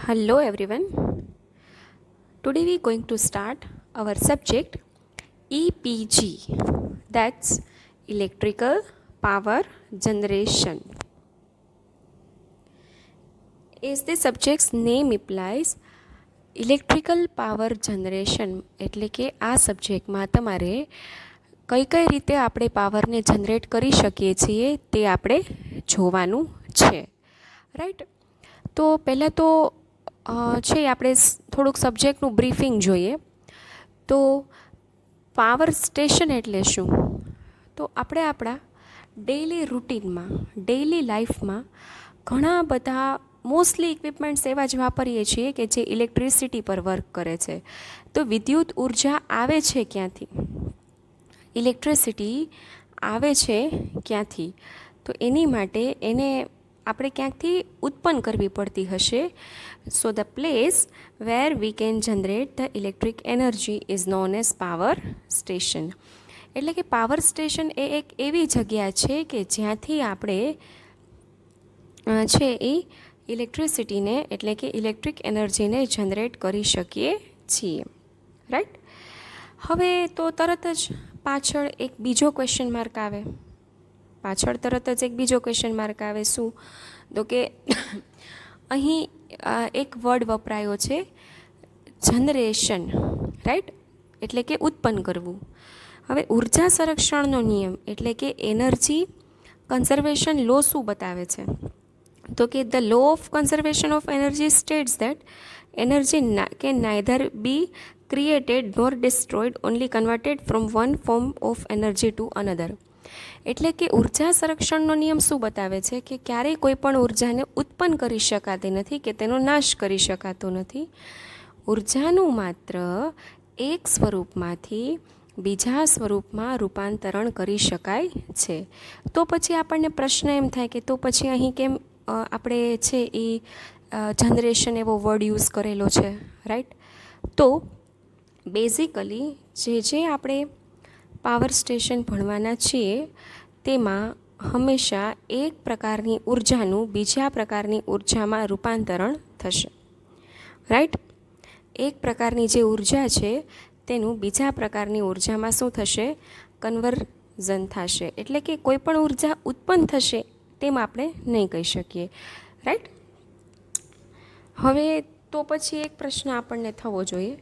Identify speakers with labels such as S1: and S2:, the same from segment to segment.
S1: Hello everyone. Today we are going to start our subject EPG, that's electrical power generation. As the subject's name implies, electrical power generation એટલે કે આ સબ્જેક્ટમાં તમારે કઈ રીતે આપણે પાવરને જનરેટ કરી શકીએ છીએ તે આપણે જોવાનું છે, રાઈટ. તો પહેલાં તો છે આપણે થોડુંક સબ્જેક્ટનું બ્રીફિંગ જોઈએ. તો પાવર સ્ટેશન એટલે શું? તો આપણે આપણા ડેઈલી રૂટીનમાં, ડેઈલી લાઈફમાં ઘણા બધા મોસ્ટલી ઇક્વિપમેન્ટ્સ એવા જ વાપરીએ છીએ કે જે ઇલેક્ટ્રિસિટી પર વર્ક કરે છે. તો વિદ્યુત ઉર્જા આવે છે ક્યાંથી? ઇલેક્ટ્રિસિટી આવે છે ક્યાંથી? તો એની માટે એને આપણે ક્યાંકથી ઉત્પન્ન કરવી પડતી હશે. So the place where we can generate the electric energy is known as power station. એટલે કે પાવર સ્ટેશન એ એક એવી જગ્યા છે કે જ્યાંથી આપણે છે એ ઇલેક્ટ્રિસિટીને એટલે કે ઇલેક્ટ્રિક એનર્જીને જનરેટ કરી શકીએ છીએ, રાઈટ. હવે તો તરત જ પાછળ એક બીજો ક્વેશ્ચન માર્ક આવે. શું? તો કે અહીં એક વર્ડ વપરાયો છે જનરેશન, રાઈટ, એટલે કે ઉત્પન્ન કરવું. હવે ઉર્જા સંરક્ષણનો નિયમ એટલે કે એનર્જી કન્ઝર્વેશન લો શું બતાવે છે? તો કે the law of conservation of energy states that energy can neither be created nor destroyed, only converted from one form of energy to another. એટલે કે ઉર્જા સંરક્ષણનો નિયમ શું બતાવે છે કે ક્યારેય કોઈ પણ ઉર્જાને ઉત્પન્ન કરી શકાતી નથી કે તેનો નાશ કરી શકાતો નથી. ઉર્જાનું માત્ર એક સ્વરૂપમાંથી બીજા સ્વરૂપમાં રૂપાંતરણ કરી શકાય છે. તો પછી આપણને પ્રશ્ન એમ થાય કે તો પછી અહીં કેમ આપણે છે એ જનરેશન એવો વર્ડ યુઝ કરેલો છે, રાઈટ. તો બેઝિકલી જે આપણે પાવર સ્ટેશન ભણવાના છીએ તેમાં હંમેશા એક પ્રકારની ઉર્જાનું બીજા પ્રકારની ઉર્જામાં રૂપાંતરણ થશે, રાઈટ. એક પ્રકારની જે ઉર્જા છે તેનું બીજા પ્રકારની ઉર્જામાં શું થશે? કન્વર્ઝન થશે. એટલે કે કોઈ પણ ઉર્જા ઉત્પન્ન થશે તેમ આપણે નહીં કહી શકીએ, રાઈટ. હવે તો પછી એક પ્રશ્ન આપણને થવો જોઈએ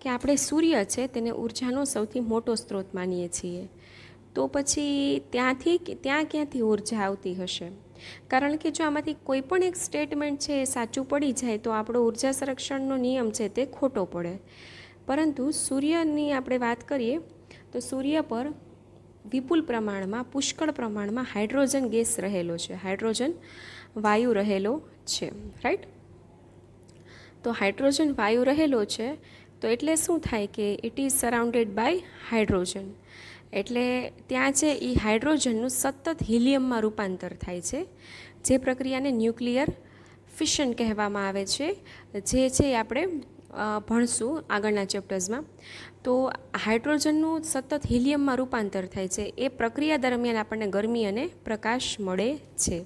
S1: કે આપણે સૂર્ય છે તેને ઉર્જાનો સૌથી મોટો સ્ત્રોત માનીએ છીએ. તો પછી ત્યાં ક્યાંથી ઉર્જા આવતી હશે? કારણ કે જો આમાંથી કોઈ પણ એક સ્ટેટમેન્ટ છે એ સાચું પડી જાય તો આપણો ઉર્જા સંરક્ષણનો નિયમ છે તે ખોટો પડે. પરંતુ સૂર્યની આપણે વાત કરીએ તો સૂર્ય પર વિપુલ પ્રમાણમાં, પુષ્કળ પ્રમાણમાં હાઇડ્રોજન ગેસ રહેલો છે, હાઇડ્રોજન વાયુ રહેલો છે, રાઈટ. તો હાઇડ્રોજન વાયુ રહેલો છે તો એટલે શું થાય કે it is surrounded by hydrogen. એટલે ત્યાં છે એ હાઇડ્રોજનનું સતત હિલિયમમાં રૂપાંતર થાય છે, જે પ્રક્રિયાને ન્યુક્લિયર ફિશન કહેવામાં આવે છે, જે છે એ આપણે ભણશું આગળના ચેપ્ટર્સમાં. તો હાઇડ્રોજનનું સતત હિલિયમમાં રૂપાંતર થાય છે. એ પ્રક્રિયા દરમિયાન આપણને ગરમી અને પ્રકાશ મળે છે,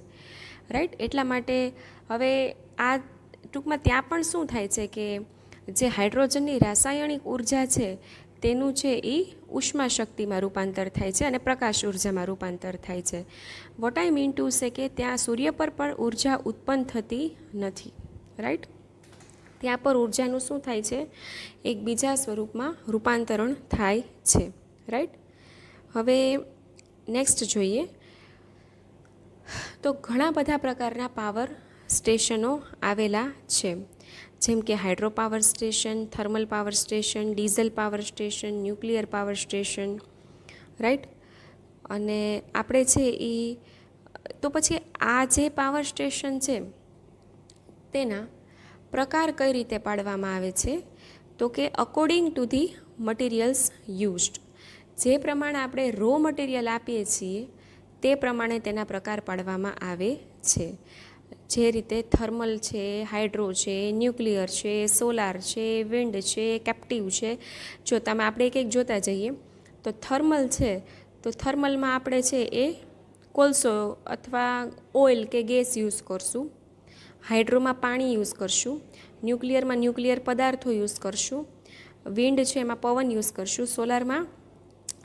S1: રાઈટ. એટલા માટે હવે આ ટૂંકમાં ત્યાં પણ શું થાય છે કે જે હાઇડ્રોજનની રાસાયણિક ઉર્જા છે તેનું છે એ ઉષ્મા શક્તિમાં રૂપાંતર થાય છે અને પ્રકાશ ઉર્જામાં રૂપાંતર થાય છે. What I mean to say કે ત્યાં સૂર્ય પર પણ ઉર્જા ઉત્પન્ન થતી નથી, રાઈટ. ત્યાં પર ઉર્જાનું શું થાય છે? એક બીજા સ્વરૂપમાં રૂપાંતરણ થાય છે, રાઈટ. હવે નેક્સ્ટ જોઈએ તો ઘણા બધા પ્રકારના પાવર સ્ટેશનો આવેલા છે, જેમ કે hydro power station, thermal power station, diesel power station, nuclear power station, right. અને આપણે છે એ તો પછી આ જે પાવર સ્ટેશન છે તેના પ્રકાર કઈ રીતે પાડવામાં આવે છે? તો કે according to the materials used. જે પ્રમાણે આપણે રો મટીરિયલ આપીએ છીએ તે પ્રમાણે તેના પ્રકાર પાડવામાં આવે છે. જે રીતે થર્મલ છે, હાઇડ્રો છે, ન્યુક્લિયર છે, સોલાર છે, વિન્ડ છે, કેપ્ટિવ છે. જો તમે આપણે એક જોતા જઈએ તો થર્મલ છે તો થર્મલમાં આપણે છે એ કોલસો અથવા ઓઇલ કે ગેસ યુઝ કરશું. હાઇડ્રોમાં પાણી યુઝ કરશું, ન્યુક્લિયરમાં ન્યુક્લિયર પદાર્થો યુઝ કરશું, વિન્ડ છે એમાં પવન યુઝ કરશું, સોલારમાં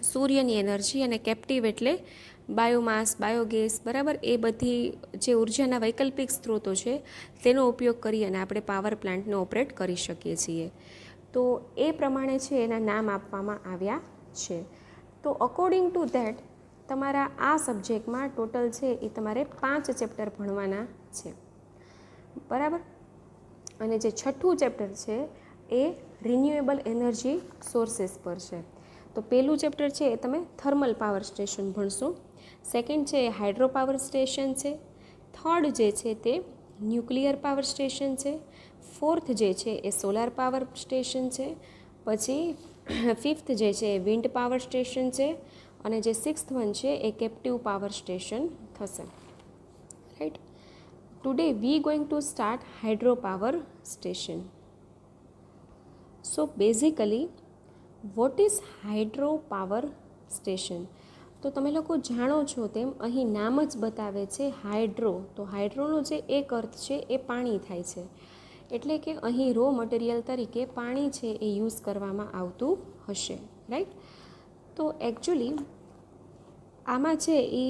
S1: સૂર્યની એનર્જી, અને કેપ્ટિવ એટલે બાયોમાસ, બાયોગેસ, બરાબર, એ બધી જે ઉર્જાના વૈકલ્પિક સ્ત્રોતો છે તેનો ઉપયોગ કરી અને આપણે પાવર પ્લાન્ટને ઓપરેટ કરી શકીએ છીએ. તો એ પ્રમાણે છે એના નામ આપવામાં આવ્યા છે. તો અકોર્ડિંગ ટુ ધેટ તમારા આ સબ્જેક્ટમાં ટોટલ છે એ તમારે 5 ચેપ્ટર ભણવાના છે, બરાબર. અને જે છઠ્ઠું ચેપ્ટર છે એ રિન્યુએબલ એનર્જી સોર્सेस પર છે. તો પહેલું ચેપ્ટર છે એ તમે થર્મલ પાવર સ્ટેશન ભણશો, સેકન્ડ છે એ હાઇડ્રો પાવર સ્ટેશન છે, થર્ડ જે છે તે ન્યુક્લિયર પાવર સ્ટેશન છે, ફોર્થ જે છે એ સોલાર પાવર સ્ટેશન છે, પછી ફિફ્થ જે છે એ વિન્ડ પાવર સ્ટેશન છે, અને જે સિક્સ્થ વન છે એ કેપ્ટિવ પાવર સ્ટેશન થશે, right. Today we going to start hydro power station. So basically what is hydro power station? તો તમે લોકો જાણો છો તેમ અહીં નામ જ બતાવે છે હાઇડ્રો. તો હાઇડ્રોનો જે એક અર્થ છે એ પાણી થાય છે, એટલે કે અહીં રો મટીરિયલ તરીકે પાણી છે એ યુઝ કરવામાં આવતું હશે, રાઈટ. તો એકચ્યુઅલી આમાં છે એ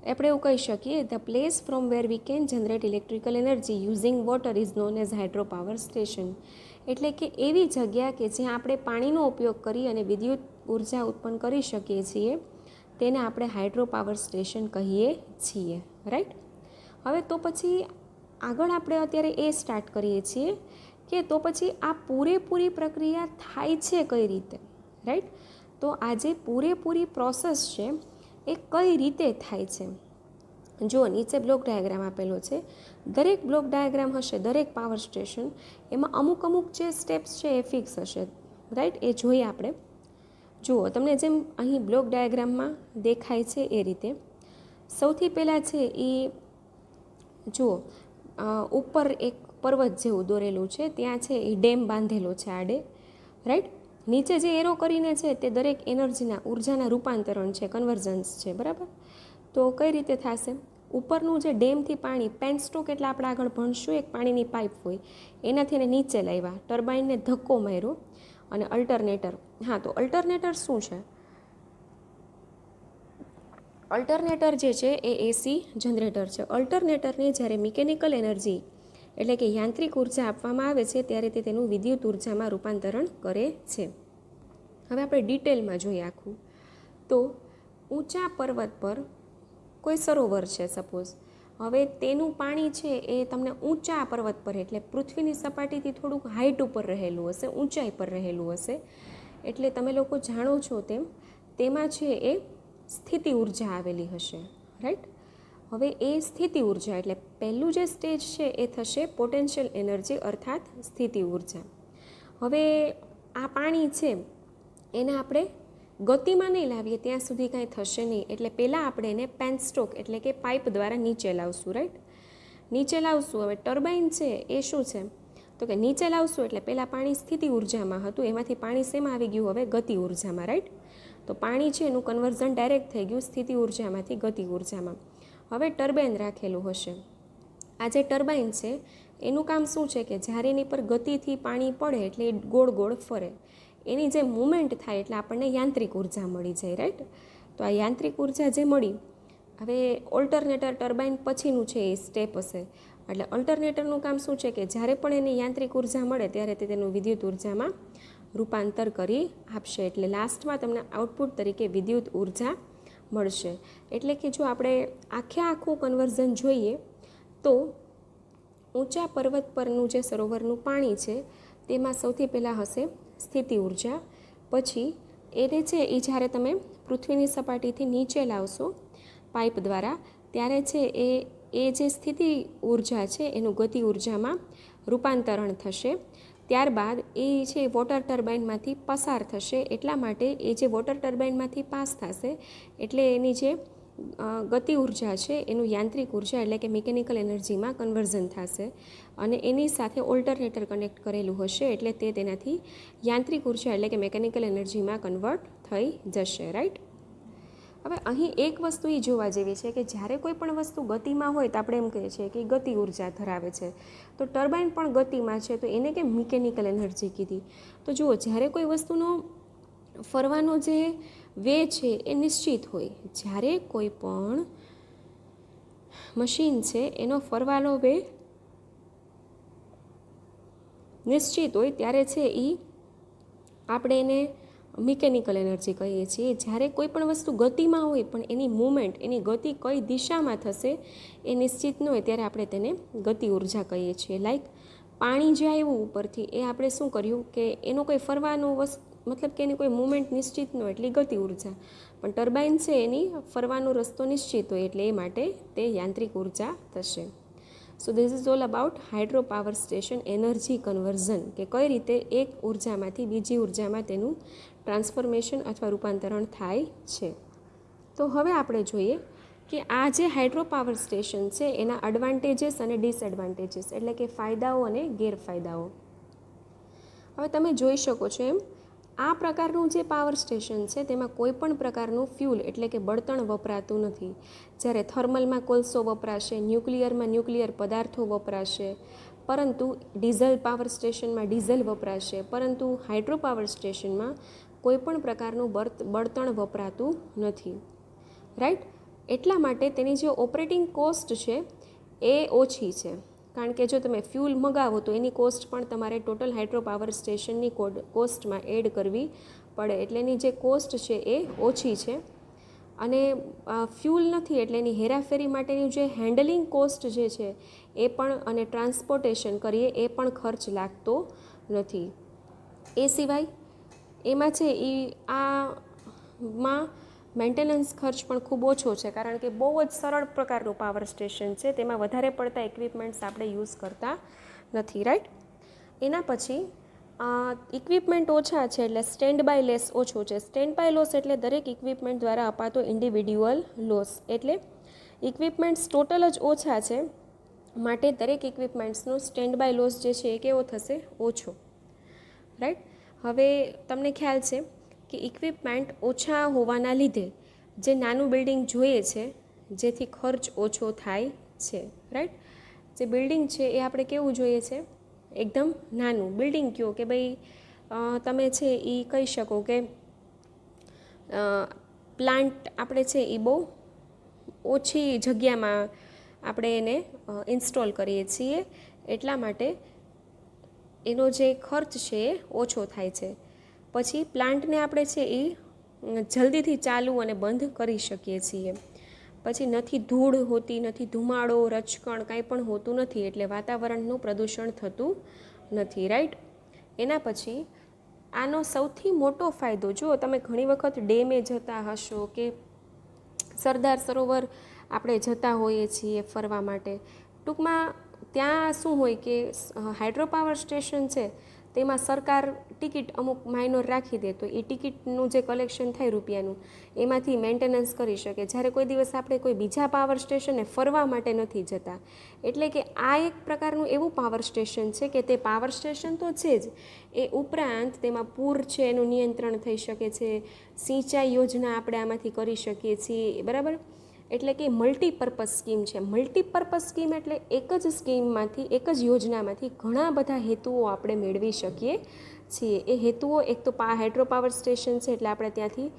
S1: આપણે એવું કહી શકીએ, the place from where we can generate electrical energy using water is known as hydro power station. એટલે કે એવી જગ્યા કે જ્યાં આપણે પાણીનો ઉપયોગ કરી અને વિદ્યુત ઉર્જા ઉત્પન્ન કરી શકીએ છીએ તેને આપણે હાઇડ્રો પાવર સ્ટેશન કહીએ છીએ, રાઈટ. હવે તો પછી આગળ આપણે અત્યારે એ સ્ટાર્ટ કરીએ છીએ કે તો પછી આ પૂરેપૂરી પ્રક્રિયા થાય છે કઈ રીતે, રાઈટ. તો આ જે પૂરેપૂરી પ્રોસેસ છે એ કઈ રીતે થાય છે. જો નીચે બ્લોક ડાયાગ્રામ આપેલો છે, દરેક બ્લોક ડાયાગ્રામ હશે, દરેક પાવર સ્ટેશન એમાં અમુક જે સ્ટેપ્સ છે એ ફિક્સ હશે, રાઈટ. એ જોઈએ આપણે. જુઓ, તમને જેમ અહીં બ્લોક ડાયાગ્રામમાં દેખાય છે એ રીતે સૌથી પહેલાં છે એ જુઓ, ઉપર એક પર્વત જેવું દોરેલું છે, ત્યાં છે એ ડેમ બાંધેલો છે આડે, રાઈટ. નીચે જે એરો કરીને છે તે દરેક એનર્જીના ઉર્જાના રૂપાંતરણ છે, કન્વર્જન્સ છે, બરાબર. તો કઈ રીતે થશે? ઉપરનું જે ડેમથી પાણી, પેનસ્ટોક એટલે આપણે આગળ ભણશું, એક પાણીની પાઇપ હોય એનાથી એને નીચે લાવ્યા, ટર્બાઇનને ધક્કો માર્યો અને અલ્ટરનેટર. હા, તો અલ્ટરનેટર શું છે? અલ્ટરનેટર જે છે એ એસી જનરેટર છે. અલ્ટરનેટરને જ્યારે મિકેનિકલ એનર્જી એટલે કે યાંત્રિક ઉર્જા આપવામાં આવે છે ત્યારે તે તેનું વિદ્યુત ઉર્જામાં રૂપાંતરણ કરે છે. હવે આપણે ડિટેલમાં જોઈએ આખું. તો ઊંચા પર્વત પર કોઈ સરોવર છે સપોઝ, હવે તેનું પાણી છે એ તમને ઊંચા પર્વત પર એટલે પૃથ્વીની સપાટીથી થોડુંક હાઇટ ઉપર રહેલું હશે, ઊંચાઈ પર રહેલું હશે, એટલે તમે લોકો જાણો છો તેમ તેમાં છે એ સ્થિતિ ઉર્જા આવેલી હશે, રાઈટ. હવે એ સ્થિતિ ઉર્જા એટલે પહેલું જે સ્ટેજ છે એ થશે પોટેન્શિયલ એનર્જી અર્થાત સ્થિતિ ઉર્જા. હવે આ પાણી છે એને આપણે ગતિમાં નહીં લાવીએ ત્યાં સુધી કાંઈ થશે નહીં, એટલે પહેલાં આપણે એને પેનસ્ટોક એટલે કે પાઇપ દ્વારા નીચે લાવશું, રાઈટ. નીચે લાવશું. હવે ટર્બાઇન છે એ શું છે? તો કે નીચે લાવશું એટલે પહેલાં પાણી સ્થિતિ ઉર્જામાં હતું, એમાંથી પાણી શેમાં આવી ગયું? હવે ગતિ ઉર્જામાં, રાઈટ. તો પાણી છે એનું કન્વર્ઝન ડાયરેક્ટ થઈ ગયું સ્થિતિ ઉર્જામાંથી ગતિ ઉર્જામાં. હવે ટર્બાઇન રાખેલું હશે. આ જે ટર્બાઇન છે એનું કામ શું છે કે જ્યારે એની પર ગતિથી પાણી પડે એટલે એ ગોળ ગોળ ફરે, એની જે મુવમેન્ટ થાય એટલે આપણને યાંત્રિક ઉર્જા મળી જાય, રાઈટ. તો આ યાંત્રિક ઉર્જા જે મળી, હવે ઓલ્ટરનેટર ટર્બાઇન પછીનું છે એ સ્ટેપ હશે. એટલે અલ્ટરનેટરનું કામ શું છે કે જ્યારે પણ એને યાંત્રિક ઉર્જા મળે ત્યારે તે તેનું વિદ્યુત ઉર્જામાં રૂપાંતર કરી આપશે, એટલે લાસ્ટમાં તમને આઉટપુટ તરીકે વિદ્યુત ઉર્જા મળશે. એટલે કે જો આપણે આખું કન્વર્ઝન જોઈએ તો ઊંચા પર્વત પરનું જે સરોવરનું પાણી છે તેમાં સૌથી પહેલાં હશે સ્થિતિ ઉર્જા, પછી એને છે એ જ્યારે તમે પૃથ્વીની સપાટીથી નીચે લાવશો પાઇપ દ્વારા ત્યારે છે એ જે સ્થિતિ ઉર્જા છે એનું ગતિ ઉર્જામાં રૂપાંતરણ થશે. ત્યારબાદ એ છે વોટર ટર્બાઇનમાંથી પસાર થશે, એટલા માટે એ જે વોટર ટર્બાઇનમાંથી પાસ થશે એટલે એની જે ગતિ ઉર્જા છે એનું યાંત્રિક ઉર્જા એટલે કે મિકેનિકલ એનર્જીમાં કન્વર્ઝન થશે, અને એની સાથે ઓલ્ટરનેટર કનેક્ટ કરેલું હશે એટલે તે તેનાથી યાંત્રિક ઉર્જા એટલે કે મિકેનિકલ એનર્જીમાં કન્વર્ટ થઈ જશે, રાઈટ. હવે અહીં એક વસ્તુ એ જોવા જેવી છે કે જ્યારે કોઈ પણ વસ્તુ ગતિમાં હોય તો આપણે એમ કહીએ છીએ કે ગતિ ઉર્જા ધરાવે છે, તો ટર્બાઇન પણ ગતિમાં છે તો એને કેમ મિકેનિકલ એનર્જી કીધી. તો જુઓ, જ્યારે કોઈ વસ્તુનો ફરવાનો જે વે છે એ નિશ્ચિત હોય, જ્યારે કોઈ પણ મશીન છે એનો ફરવાનો વે નિશ્ચિત હોય ત્યારે છે એ આપણે એને મિકેનિકલ એનર્જી કહીએ છીએ. જ્યારે કોઈ પણ વસ્તુ ગતિમાં હોય પણ એની મૂવમેન્ટ, એની ગતિ કઈ દિશામાં થશે એ નિશ્ચિત ન હોય ત્યારે આપણે તેને ગતિ ઉર્જા કહીએ છીએ. લાઈક પાણી જે આવ્યું ઉપરથી એ આપણે શું કર્યું કે એનો કોઈ ફરવાનો મતલબ કે એની કોઈ મૂવમેન્ટ નિશ્ચિત ન હોય એટલે ગતિ ઉર્જા, પણ ટર્બાઇન છે એની ફરવાનો રસ્તો નિશ્ચિત હોય એટલે એ માટે તે યાંત્રિક ઉર્જા થશે. So this is all about hydro power station energy conversion, કે કઈ રીતે એક ઉર્જામાંથી બીજી ઉર્જામાં તેનું ટ્રાન્સફોર્મેશન અથવા રૂપાંતરણ થાય છે. તો હવે આપણે જોઈએ કે આ જે હાઇડ્રો પાવર સ્ટેશન છે એના એડવાન્ટેજીસ અને ડિસએડવાન્ટેજીસ, એટલે કે ફાયદાઓ અને ગેરફાયદાઓ. હવે તમે જોઈ શકો છો એમ આ પ્રકારનું જે પાવર સ્ટેશન છે તેમાં કોઈ પણ પ્રકારનું ફ્યુલ એટલે કે બળતણ વપરાતું નથી. જ્યારે થર્મલમાં કોલસો વપરાશે, ન્યુક્લિયરમાં ન્યુક્લિયર પદાર્થો વપરાશે, પરંતુ ડીઝલ પાવર સ્ટેશનમાં ડીઝલ વપરાશે, પરંતુ હાઇડ્રો પાવર સ્ટેશનમાં કોઈ પણ પ્રકારનું બળતણ વપરાતું નથી. રાઈટ? એટલા માટે તેની જે ઓપરેટિંગ કોસ્ટ છે એ ઓછી છે, કારણ કે જો તમે ફ્યુલ મગાવો તો એની કોસ્ટ પણ તમારે ટોટલ હાઇડ્રો પાવર સ્ટેશનની કોસ્ટમાં એડ કરવી પડે, એટલે એની જે કોસ્ટ છે એ ઓછી છે. અને ફ્યુલ નથી એટલે એની હેરાફેરી માટેની જે હેન્ડલિંગ કોસ્ટ જે છે એ પણ, અને ટ્રાન્સપોર્ટેશન કરીએ એ પણ ખર્ચ લાગતો નથી. એ સિવાય એમાં છે એ આમાં મેન્ટેનન્સ ખર્ચ પણ ખૂબ ઓછો છે, કારણ કે બહુ જ સરળ પ્રકારનું પાવર સ્ટેશન છે, તેમાં વધારે પડતા ઇક્વિપમેન્ટ્સ આપણે યુઝ કરતા નથી. રાઈટ? એના પછી ઇક્વિપમેન્ટ ઓછા છે એટલે સ્ટેન્ડ બાય લેસ ઓછો છે. સ્ટેન્ડ બાય લોસ એટલે દરેક ઇક્વિપમેન્ટ દ્વારા અપાતો ઇન્ડિવિડ્યુઅલ લોસ, એટલે ઇક્વિપમેન્ટ્સ ટોટલ જ ઓછા છે માટે દરેક ઇક્વિપમેન્ટ્સનો સ્ટેન્ડ બાય લોસ જે છે એ કેવો થશે? ઓછો. રાઈટ? હવે તમને ખ્યાલ છે કે ઇક્વિપમેન્ટ ઓછા હોવાના લીધે જે નાનું બિલ્ડિંગ જોઈએ છે જેથી ખર્ચ ઓછો થાય છે. રાઈટ? જે બિલ્ડિંગ છે એ આપણે કેવું જોઈએ છે? એકદમ નાનું બિલ્ડિંગ કયો કે ભાઈ તમે છે એ કહી શકો કે પ્લાન્ટ આપણે છે એ બહુ ઓછી જગ્યામાં આપણે એને ઇન્સ્ટોલ કરીએ છીએ, એટલા માટે એનો જે ખર્ચ છે એ ઓછો થાય છે. પછી પ્લાન્ટને આપણે છે એ જલ્દીથી ચાલુ અને બંધ કરી શકીએ છીએ. પછી નથી ધૂળ હોતી, નથી ધુમાડો, રજકણ કાંઈ પણ હોતું નથી, એટલે વાતાવરણનું પ્રદૂષણ થતું નથી. રાઈટ? એના પછી આનો સૌથી મોટો ફાયદો, જો તમે ઘણી વખત ડેમે જતા હશો કે સરદાર સરોવર આપણે જતા હોઈએ છીએ ફરવા માટે, ટૂંકમાં ત્યાં શું હોય કે હાઇડ્રો પાવર સ્ટેશન છે તેમાં સરકાર ટિકિટ અમુક માઇનોર રાખી દે, તો એ ટિકિટનું જે કલેક્શન થાય રૂપિયાનું એમાંથી મેન્ટેનન્સ કરી શકે. જ્યારે કોઈ દિવસ આપણે કોઈ બીજા પાવર સ્ટેશને ફરવા માટે નથી જતા, એટલે કે આ એક પ્રકારનું એવું પાવર સ્ટેશન છે કે તે પાવર સ્ટેશન તો છે જ, એ ઉપરાંત તેમાં પૂર છે એનું નિયંત્રણ થઈ શકે છે, સિંચાઈ યોજના આપણે આમાંથી કરી શકીએ છીએ. બરાબર? એટલે કે મલ્ટીપર્પઝ સ્કીમ છે. મલ્ટીપર્પઝ સ્કીમ એટલે એક જ સ્કીમમાંથી, એક જ યોજનામાંથી ઘણા બધા હેતુઓ આપણે મેળવી શકીએ છીએ. એ હેતુઓ, એક તો હાઇડ્રો પાવર સ્ટેશન છે એટલે આપણે ત્યાંથી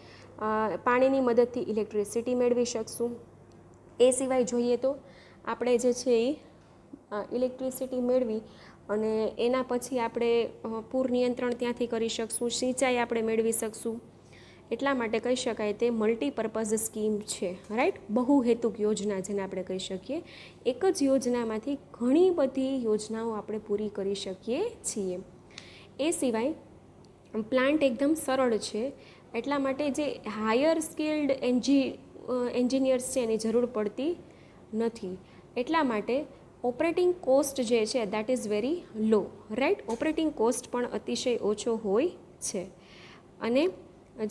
S1: પાણીની મદદથી ઇલેક્ટ્રિસિટી મેળવી શકશું. એ સિવાય જોઈએ તો આપણે જે છે એ ઇલેક્ટ્રિસિટી મેળવી અને એના પછી આપણે પૂર નિયંત્રણ ત્યાંથી કરી શકશું, સિંચાઈ આપણે મેળવી શકશું. એટલા માટે કહી શકાય તે મલ્ટીપર્પઝ સ્કીમ છે. રાઈટ? બહુહેતુક યોજના જેને આપણે કહી શકીએ. એક જ યોજનામાંથી ઘણી બધી યોજનાઓ આપણે પૂરી કરી શકીએ છીએ. એ સિવાય પ્લાન્ટ એકદમ સરળ છે, એટલા માટે જે હાયર સ્કિલ્ડ એન્જિનિયર્સ છે એની જરૂર પડતી નથી. એટલા માટે ઓપરેટિંગ કોસ્ટ જે છે that is very law. Right? Operating cost પણ અતિશય ઓછો હોય છે. અને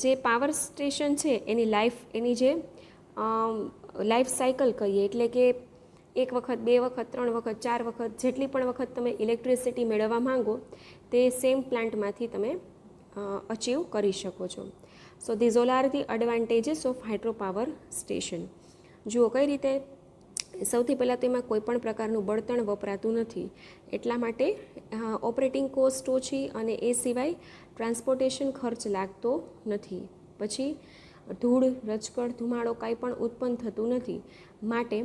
S1: જે પાવર સ્ટેશન છે એની લાઈફ, એની જે લાઈફ સાયકલ કહીએ, એટલે કે એક વખત, બે વખત, 3 વખત, 4 વખત જેટલી પણ વખત તમે ઇલેક્ટ્રિસિટી મેળવવા માંગો તે સેમ પ્લાન્ટમાંથી તમે અચીવ કરી શકો છો. સો this all are the advantages of hydro power station. જુઓ કઈ રીતે. સૌથી પહેલાં તો એમાં કોઈ પણ પ્રકારનું બળતણ વપરાતું નથી, એટલા માટે ઓપરેટિંગ કોસ્ટ ઓછી, અને એ સિવાય ટ્રાન્સપોર્ટેશન ખર્ચ લાગતો નથી. પછી ધૂળ, રજકડ, ધુમાડો કાંઈ પણ ઉત્પન્ન થતું નથી, માટે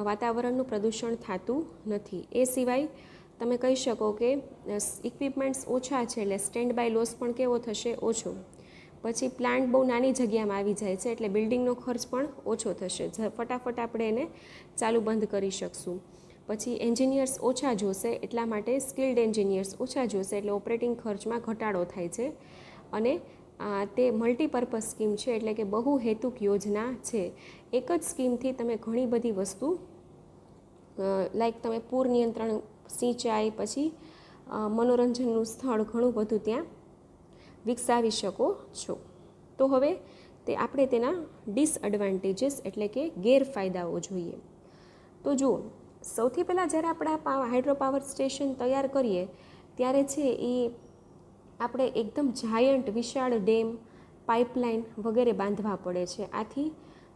S1: વાતાવરણનું પ્રદૂષણ થતું નથી. એ સિવાય તમે કહી શકો કે ઇક્વિપમેન્ટ્સ ઓછા છે, એટલે સ્ટેન્ડ બાય લોસ પણ કેવો થશે? ઓછો. પછી પ્લાન્ટ બહુ નાની જગ્યામાં આવી જાય છે, એટલે બિલ્ડિંગનો ખર્ચ પણ ઓછો થશે, ફટાફટ આપણે એને ચાલુ બંધ કરી શકશું. પછી એન્જિનિયર્સ ઓછા જોશે, એટલા માટે સ્કિલ્ડ એન્જિનિયર્સ ઓછા જોશે, એટલે ઓપરેટિંગ ખર્ચમાં ઘટાડો થાય છે. અને તે મલ્ટીપર્પઝ સ્કીમ છે, એટલે કે બહુ હેતુક યોજના છે. એક જ સ્કીમથી તમે ઘણી બધી વસ્તુ લાઈક તમે પૂર નિયંત્રણ, સિંચાઈ, પછી મનોરંજનનું સ્થળ ઘણું બધું ત્યાં વિકસાવી શકો છો. તો હવે આપણે તેના ડિસએડવાન્ટેજીસ એટલે કે ગેરફાયદાઓ જોઈએ. તો જુઓ, સૌથી પહેલાં જ્યારે આપણે હાઇડ્રો પાવર સ્ટેશન તૈયાર કરીએ ત્યારે છે એ આપણે એકદમ જાયન્ટ વિશાળ ડેમ, પાઇપલાઇન વગેરે બાંધવા પડે છે. આથી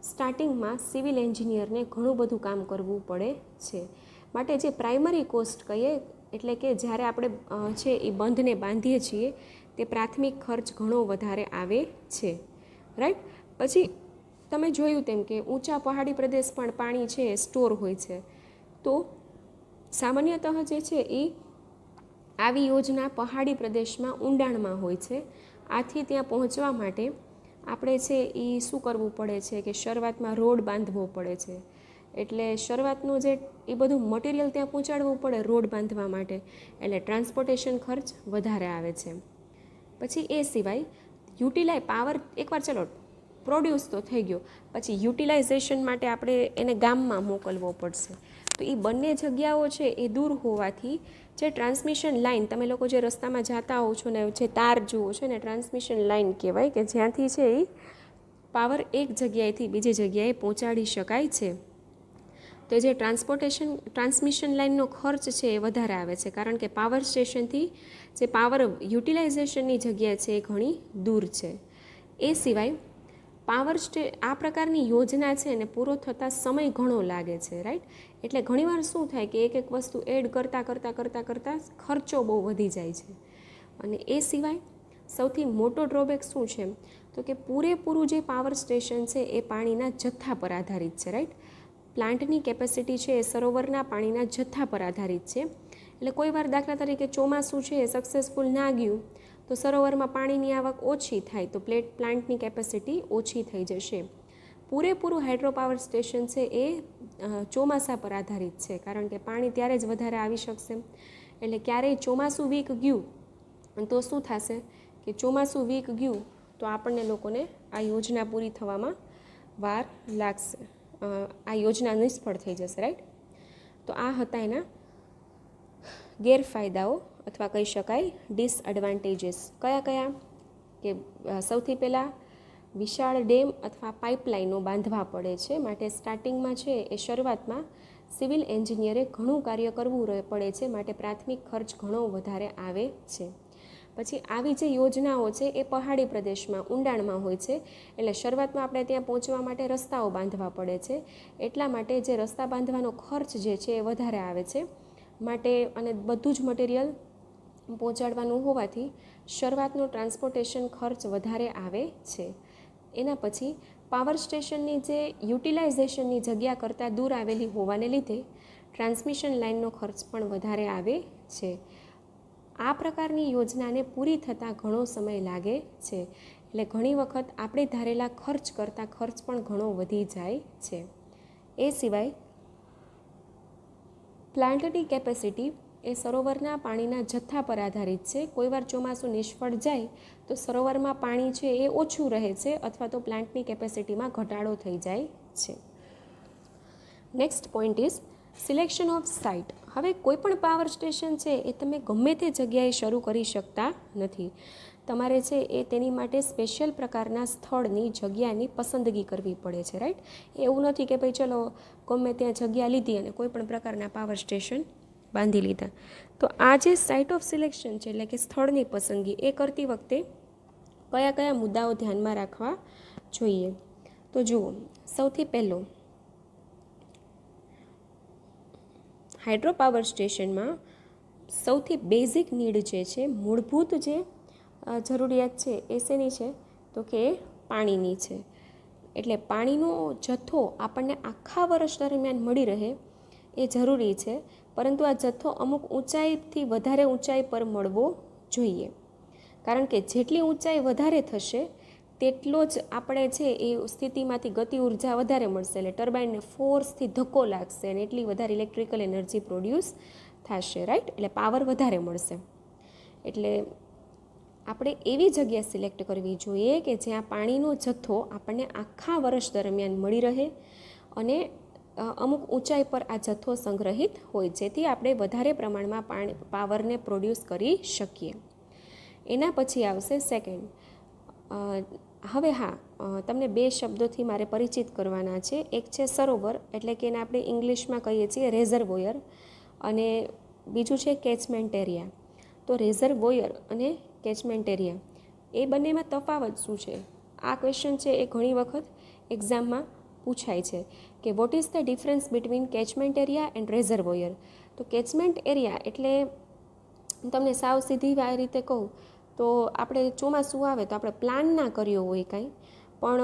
S1: સ્ટાર્ટિંગમાં સિવિલ એન્જિનિયરને ઘણું બધું કામ કરવું પડે છે. માટે જે પ્રાઇમરી કોસ્ટ કહીએ, એટલે કે જ્યારે આપણે છે એ બંધને બાંધીએ છીએ તે પ્રાથમિક ખર્ચ ઘણો વધારે આવે છે, રાઈટ. પછી તમે જોયું તેમ કે ઊંચા પહાડી પ્રદેશ પણ પાણી છે એ સ્ટોર હોય છે. તો સામાન્યતઃ જે છે એ આવી યોજના પહાડી પ્રદેશમાં ઊંડાણમાં હોય છે. આથી ત્યાં પહોંચવા માટે આપણે છે એ શું કરવું પડે છે કે શરૂઆતમાં રોડ બાંધવો પડે છે. એટલે શરૂઆતનું જે એ બધું મટીરિયલ ત્યાં પહોંચાડવું પડે રોડ બાંધવા માટે, એટલે ટ્રાન્સપોર્ટેશન ખર્ચ વધારે આવે છે. પછી એ સિવાય પાવર એકવાર ચલો પ્રોડ્યુસ તો થઈ ગયો, પછી યુટિલાઇઝેશન માટે આપણે એને ગામમાં મોકલવો પડશે. તો એ બંને જગ્યાઓ છે એ દૂર હોવાથી જે ટ્રાન્સમિશન લાઇન, તમે લોકો જે રસ્તામાં જતા હો છો ને જે તાર જુઓ છો ને, ટ્રાન્સમિશન લાઇન કહેવાય, કે જ્યાંથી છે એ પાવર એક જગ્યાએથી બીજી જગ્યાએ પહોંચાડી શકાય છે. તો જે ટ્રાન્સમિશન લાઇનનો ખર્ચ છે એ વધારે આવે છે, કારણ કે પાવર સ્ટેશનથી જે પાવર યુટિલાઇઝેશનની જગ્યા છે એ ઘણી દૂર છે. એ સિવાય આ પ્રકારની યોજના છે ને પૂરો થતાં સમય ઘણો લાગે છે, રાઈટ. એટલે ઘણીવાર શું થાય કે એક વસ્તુ એડ કરતાં ખર્ચો બહુ વધી જાય છે. અને એ સિવાય સૌથી મોટો ડ્રોબેક શું છે તો કે પૂરેપૂરું જે પાવર સ્ટેશન છે એ પાણીના જથ્થા પર આધારિત છે, રાઈટ. પ્લાન્ટની કેપેસિટી છે એ સરોવરના પાણીના જથ્થા પર આધારિત છે. એટલે કોઈ વાર દાખલા તરીકે ચોમાસું છે એ સક્સેસફુલ ના ગયું તો સરોવરમાં પાણીની આવક ઓછી થાય, તો પ્લાન્ટની કેપેસિટી ઓછી થઈ જશે. પૂરેપૂરું હાઇડ્રો પાવર સ્ટેશન છે એ ચોમાસા પર આધારિત છે, કારણ કે પાણી ત્યારે જ વધારે આવી શકશે. એટલે ક્યારેય ચોમાસું વીક ગયું તો શું થશે કે ચોમાસું વીક ગયું તો આપણને લોકોને આ યોજના પૂરી થવામાં વાર લાગશે, આ યોજના નિષ્ફળ થઈ જશે, રાઈટ. તો આ હતા એના ગેરફાયદાઓ અથવા કહી શકાય ડિસએડવાન્ટેજીસ. કયા કે સૌથી પહેલાં વિશાળ ડેમ અથવા પાઇપલાઇનો બાંધવા પડે છે, માટે સ્ટાર્ટિંગમાં છે એ શરૂઆતમાં સિવિલ એન્જિનિયરે ઘણું કાર્ય કરવું પડે છે, માટે પ્રાથમિક ખર્ચ ઘણો વધારે આવે છે. પછી આવી જે યોજનાઓ છે એ પહાડી પ્રદેશમાં ઊંડાણમાં હોય છે, એટલે શરૂઆતમાં આપણે ત્યાં પહોંચવા માટે રસ્તાઓ બાંધવા પડે છે. એટલા માટે જે રસ્તા બાંધવાનો ખર્ચ જે છે એ વધારે આવે છે, માટે અને બધું જ મટીરિયલ પહોંચાડવાનું હોવાથી શરૂઆતનો ટ્રાન્સપોર્ટેશન ખર્ચ વધારે આવે છે. એના પછી પાવર સ્ટેશનની જે યુટિલાઇઝેશનની જગ્યા કરતાં દૂર આવેલી હોવાને લીધે ટ્રાન્સમિશન લાઇનનો ખર્ચ પણ વધારે આવે છે. આ પ્રકારની યોજનાને પૂરી થતાં ઘણો સમય લાગે છે, એટલે ઘણી વખત આપણે ધારેલા ખર્ચ કરતાં ખર્ચ પણ ઘણો વધી જાય છે. એ સિવાય પ્લાન્ટની કેપેસિટી એ સરોવરના પાણીના જથ્થા પર આધારિત છે. કોઈવાર ચોમાસું નિષ્ફળ જાય તો સરોવરમાં પાણી છે એ ઓછું રહે છે, અથવા તો પ્લાન્ટની કેપેસિટીમાં ઘટાડો થઈ જાય છે. Next point is selection of site. હવે કોઈપણ પાવર સ્ટેશન છે એ તમે ગમે તે જગ્યાએ શરૂ કરી શકતા નથી. તમારે છે એ તેની માટે સ્પેશિયલ પ્રકારના સ્થળની જગ્યાની પસંદગી કરવી પડે છે, રાઈટ. એવું નથી કે ભાઈ ચલો ગમે ત્યાં જગ્યા લીધી અને કોઈ પણ પ્રકારના પાવર સ્ટેશન બાંધી લીધા. તો આ જે સાઇટ ઓફ સિલેક્શન છે એટલે કે સ્થળની પસંદગી એ કરતી વખતે કયા કયા મુદ્દાઓ ધ્યાનમાં રાખવા જોઈએ? તો જુઓ, સૌથી પહેલો, હાઇડ્રો પાવર સ્ટેશનમાં સૌથી બેઝિક નીડ જે છે, મૂળભૂત જે જરૂરિયાત છે એ શેની છે? તો કે એ પાણીની છે. એટલે પાણીનો જથ્થો આપણને આખા વર્ષ દરમિયાન મળી રહે એ જરૂરી છે, પરંતુ આ જથ્થો અમુક ઊંચાઈથી વધારે ઊંચાઈ પર મળવો જોઈએ. કારણ કે જેટલી ઊંચાઈ વધારે થશે તેટલો જ આપણે છે એ સ્થિતિમાંથી ગતિ ઉર્જા વધારે મળશે, એટલે ટર્બાઇનને ફોર્સથી ધક્કો લાગશે અને એટલી વધારે ઇલેક્ટ્રિકલ એનર્જી પ્રોડ્યુસ થશે, રાઈટ? એટલે પાવર વધારે મળશે. એટલે આપણે એવી જગ્યા સિલેક્ટ કરવી જોઈએ કે જ્યાં પાણીનો જથ્થો આપણને આખા વર્ષ દરમિયાન મળી રહે અને અમુક ઊંચાઈ પર આ જથ્થો સંગ્રહિત હોય, જેથી આપણે વધારે પ્રમાણમાં પાવરને પ્રોડ્યુસ કરી શકીએ. એના પછી આવશે સેકન્ડ. હવે હા, તમને બે શબ્દોથી મારે પરિચિત કરવાના છે. એક છે સરોવર, એટલે કે એને આપણે ઇંગ્લિશમાં કહીએ છીએ રેઝર્વોયર, અને બીજું છે કેચમેન્ટ એરિયા. તો રેઝર્વોયર અને કેચમેન્ટ એરિયા એ બંનેમાં તફાવત શું છે? આ ક્વેશ્ચન છે એ ઘણી વખત એક્ઝામમાં પૂછાય છે કે what is the difference between catchment area and reservoir. તો કેચમેન્ટ એરિયા એટલે તમને સાવ સીધી આ રીતે કહું તો આપણે ચોમાસું આવે તો આપણે પ્લાન ના કર્યો હોય કાંઈ, પણ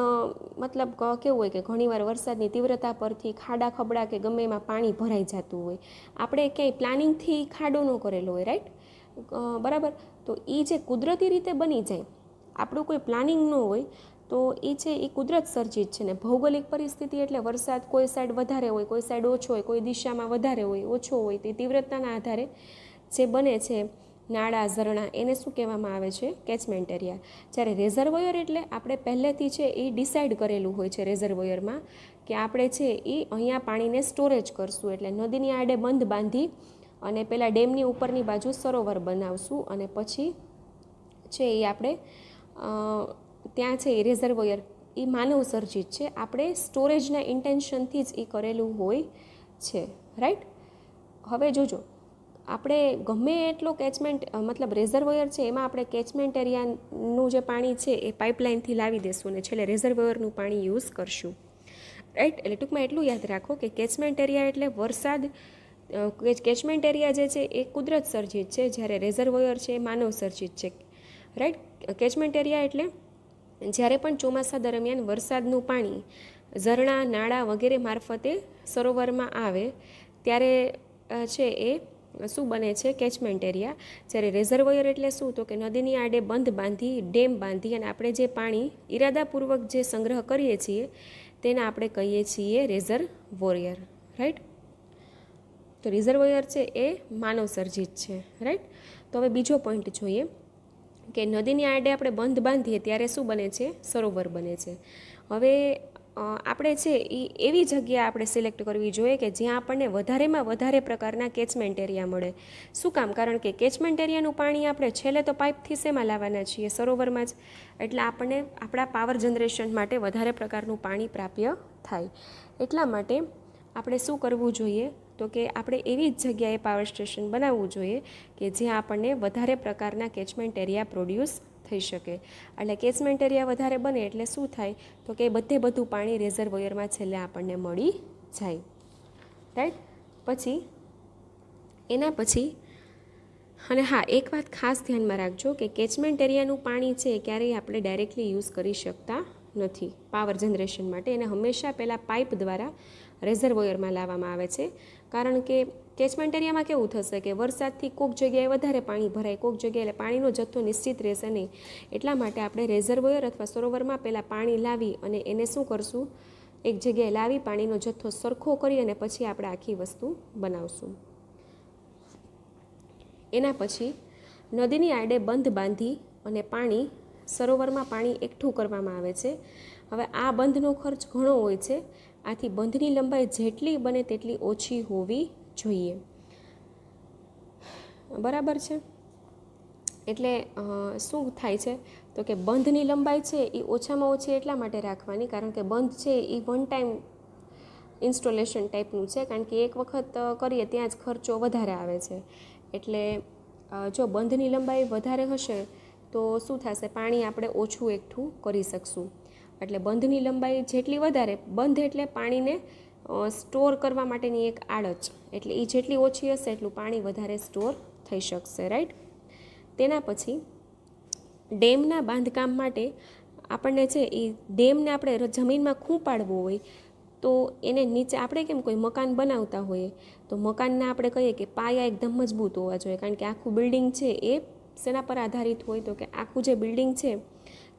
S1: મતલબ કેવું હોય કે ઘણીવાર વરસાદની તીવ્રતા પરથી ખાડા ખબડા કે ગમે એમાં પાણી ભરાઈ જતું હોય, આપણે ક્યાંય પ્લાનિંગથી ખાડો ન કરેલો હોય, રાઈટ? બરાબર. તો એ જે કુદરતી રીતે બની જાય, આપણું કોઈ પ્લાનિંગ ન હોય, તો એ છે એ કુદરત સર્જિત છે. ને ભૌગોલિક પરિસ્થિતિ એટલે વરસાદ કોઈ સાઈડ વધારે હોય, કોઈ સાઈડ ઓછો હોય, કોઈ દિશામાં વધારે હોય, ઓછો હોય, તે તીવ્રતાના આધારે જે બને છે નાળા ઝરણા, એને શું કહેવામાં આવે છે? Catchment area. જ્યારે રેઝર્વોયર એટલે આપણે પહેલેથી છે એ ડિસાઇડ કરેલું હોય છે રેઝર્વોયરમાં કે આપણે છે એ અહીંયા પાણીને સ્ટોરેજ કરશું, એટલે નદીની આડે બંધ બાંધી અને પહેલાં ડેમની ઉપરની બાજુ સરોવર બનાવશું અને પછી છે એ આપણે ત્યાં છે એ રેઝર્વોયર એ માનવ સર્જિત છે, આપણે સ્ટોરેજના ઇન્ટેન્શનથી જ એ કરેલું હોય છે, રાઈટ? હવે જોજો, આપણે ગમે એટલો કેચમેન્ટ મતલબ રેઝર્વોયર છે એમાં આપણે કેચમેન્ટ એરિયાનું જે પાણી છે એ પાઇપલાઇનથી લાવી દેશું અને છેલ્લે રેઝર્વોયરનું પાણી યુઝ કરશું, રાઈટ? એટલે ટૂંકમાં એટલું યાદ રાખો કે કેચમેન્ટ એરિયા એટલે વરસાદ, કેચમેન્ટ એરિયા જે છે એ કુદરત સર્જિત છે, જ્યારે રેઝર્વોયર છે એ માનવ સર્જિત છે, રાઈટ? કેચમેન્ટ એરિયા એટલે જ્યારે પણ ચોમાસા દરમિયાન વરસાદનું પાણી ઝરણા, નાળા વગેરે મારફતે સરોવરમાં આવે ત્યારે છે એ શું બને છે? Catchment area. જ્યારે રેઝર્વોયર એટલે શું? તો કે નદીની આડે બંધ બાંધી, ડેમ બાંધી અને આપણે જે પાણી ઈરાદાપૂર્વક જે સંગ્રહ કરીએ છીએ તેને આપણે કહીએ છીએ રેઝર્વોયર, રાઈટ? તો રિઝર્વોયર છે એ માનવ સર્જિત છે, રાઈટ? તો હવે બીજો પોઈન્ટ જોઈએ કે નદીની આડે આપણે બંધ બાંધીએ ત્યારે શું બને છે? સરોવર બને છે. હવે આપણે છે એ એવી જગ્યા આપણે સિલેક્ટ કરવી જોઈએ કે જ્યાં આપણને વધારેમાં વધારે પ્રકારના કેચમેન્ટ એરિયા મળે. શું કામ? કારણ કે કેચમેન્ટ એરિયાનું પાણી આપણે છેલ્લે તો પાઇપથી શેમાં લાવવાના છીએ? સરોવરમાં જ. એટલે આપણને આપણા પાવર જનરેશન માટે વધારે પ્રકારનું પાણી પ્રાપ્ય થાય. એટલા માટે આપણે શું કરવું જોઈએ? તો કે આપણે એવી જ જગ્યાએ પાવર સ્ટેશન બનાવવું જોઈએ કે જ્યાં આપણને વધારે પ્રકારના કેચમેન્ટ એરિયા પ્રોડ્યુસ થઈ શકે. એટલે કેચમેન્ટ એરિયા વધારે બને એટલે શું થાય? તો કે બધું પાણી રેઝર્વોયરમાં છેલ્લે આપણને મળી જાય, રાઈટ? પછી એના પછી અને હા, એક વાત ખાસ ધ્યાનમાં રાખજો કે કેચમેન્ટ એરિયાનું પાણી છે ક્યારેય આપણે ડાયરેક્ટલી યુઝ કરી શકતા નથી પાવર જનરેશન માટે. એને હંમેશા પહેલાં પાઇપ દ્વારા રેઝર્વોયરમાં લાવવામાં આવે છે, કારણ કે કેચમેન્ટ એરિયામાં કેવું થશે કે વરસાદથી કોઈક જગ્યાએ વધારે પાણી ભરાય, કોઈક જગ્યાએ પાણીનો જથ્થો નિશ્ચિત રહેશે નહીં. એટલા માટે આપણે રેઝર્વોયર અથવા સરોવરમાં પહેલાં પાણી લાવી અને એને શું કરશું? એક જગ્યાએ લાવી પાણીનો જથ્થો સરખો કરી અને પછી આપણે આખી વસ્તુ બનાવશું. એના પછી નદીની આડે બંધ બાંધી અને પાણી સરોવરમાં પાણી એકઠું કરવામાં આવે છે. હવે આ બંધનો ખર્ચ ઘણો હોય છે, આથી બંધની લંબાઈ જેટલી બને તેટલી ઓછી હોવી જોઈએ, બરાબર છે? એટલે શું થાય છે? તો કે બંધની લંબાઈ છે એ ઓછામાં ઓછી એટલા માટે રાખવાની કારણ કે બંધ છે એ વન ટાઈમ ઇન્સ્ટોલેશન ટાઈપનું છે, કારણ કે એક વખત કરીએ ત્યાં જ ખર્ચો વધારે આવે છે. એટલે જો બંધની લંબાઈ વધારે હશે તો તો શું થશે, પાણી આપણે ઓછું એકઠું કરી શકશું. એટલે બંધની લંબાઈ જેટલી વધારે, બંધ એટલે પાણીને સ્ટોર કરવા માટેની એક આડચ, એટલે એ જેટલી ઓછી હશે એટલું પાણી વધારે સ્ટોર થઈ શકશે, રાઈટ. તેના પછી ડેમના બાંધકામ માટે આપણને છે એ ડેમને આપણે જમીનમાં ખૂં પાડવું હોય તો એને નીચે આપણે કેમ કોઈ મકાન બનાવતા હોઈએ તો મકાનના આપણે કહીએ કે પાયા એકદમ મજબૂત હોવા જોઈએ, કારણ કે આખું બિલ્ડિંગ છે એ શેના પર આધારિત હોય, તો કે આખું જે બિલ્ડિંગ છે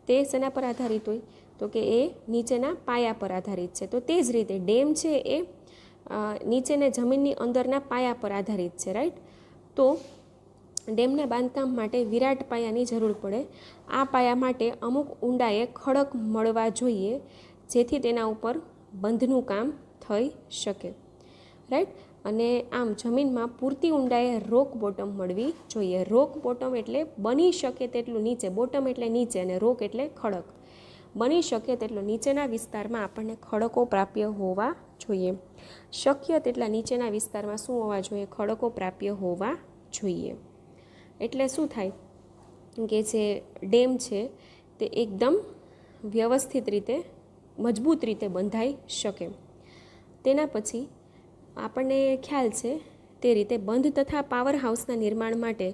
S1: તે શેના પર આધારિત હોય, તો કે એ નીચેના પાયા પર આધારિત છે. તો તે જ રીતે ડેમ છે એ નીચેના જમીનની અંદરના પાયા પર આધારિત છે, રાઈટ. તો ડેમના બાંધકામ માટે વિરાટ પાયાની જરૂર પડે. આ પાયા માટે અમુક ઊંડાએ ખડક મળવા જોઈએ, જેથી તેના ઉપર બંધનું કામ થઈ શકે, રાઈટ. અને આમ જમીનમાં પૂરતી ઊંડાએ રોક બોટમ મળવી જોઈએ. રોક બોટમ એટલે બની શકે તેટલું નીચે, બોટમ એટલે નીચે અને રોક એટલે ખડક. બની શકે તેટલો નીચેના વિસ્તારમાં આપણને ખડકો પ્રાપ્ય હોવા જોઈએ. શક્ય તેટલા નીચેના વિસ્તારમાં શું હોવા જોઈએ, ખડકો પ્રાપ્ય હોવા જોઈએ. એટલે શું થાય કે જે ડેમ છે તે એકદમ વ્યવસ્થિત રીતે મજબૂત રીતે બંધાઈ શકે. તેના પછી આપણને ખ્યાલ છે તે રીતે બંધ તથા પાવર હાઉસના નિર્માણ માટે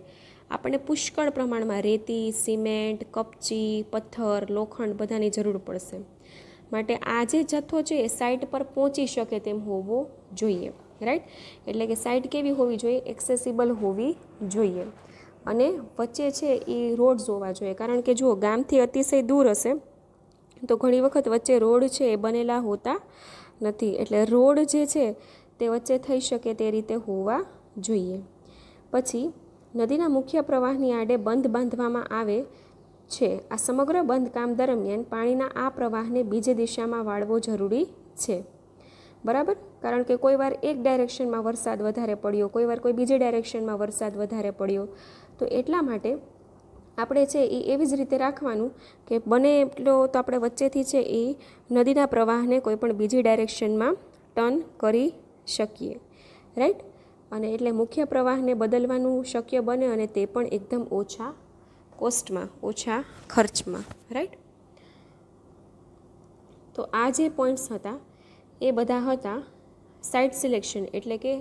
S1: આપણને પુષ્કળ પ્રમાણમાં રેતી, સિમેન્ટ, કપચી, પથ્થર, લોખંડ બધાની જરૂર પડશે. માટે આ જે જથ્થો છે એ સાઇટ પર પહોંચી શકે તેમ હોવો જોઈએ, રાઈટ. એટલે કે સાઇટ કેવી હોવી જોઈએ, એક્સેસિબલ હોવી જોઈએ. અને વચ્ચે છે એ રોડ્સ હોવા જોઈએ, કારણ કે જો ગામથી અતિશય દૂર હશે તો ઘણી વખત વચ્ચે રોડ છે એ બનેલા હોતા નથી, એટલે રોડ જે છે તે વચ્ચે થઈ શકે તે રીતે હોવા જોઈએ. પછી નદીના મુખ્ય પ્રવાહની આડે બંધ બાંધવામાં આવે છે. આ સમગ્ર બંધકામ દરમિયાન પાણીના આ પ્રવાહને બીજી દિશામાં વાળવો જરૂરી છે, બરાબર. કારણ કે કોઈ વાર એક ડાયરેક્શનમાં વરસાદ વધારે પડ્યો, કોઈ વાર કોઈ બીજી ડાયરેક્શનમાં વરસાદ વધારે પડ્યો, તો એટલા માટે આપણે છે એ એવી જ રીતે રાખવાનું કે બને એટલો તો આપણે વચ્ચેથી છે એ નદીના પ્રવાહને કોઈ પણ બીજી ડાયરેક્શનમાં ટર્ન કરી શકીએ, રાઈટ. અને એટલે મુખ્ય પ્રવાહને બદલવાનું શક્ય બને અને તે પણ એકદમ ઓછા કોસ્ટમાં, ઓછા ખર્ચમાં, રાઈટ. તો આ જે પોઈન્ટ્સ હતા એ બધા હતા સાઇટ સિલેક્શન, એટલે કે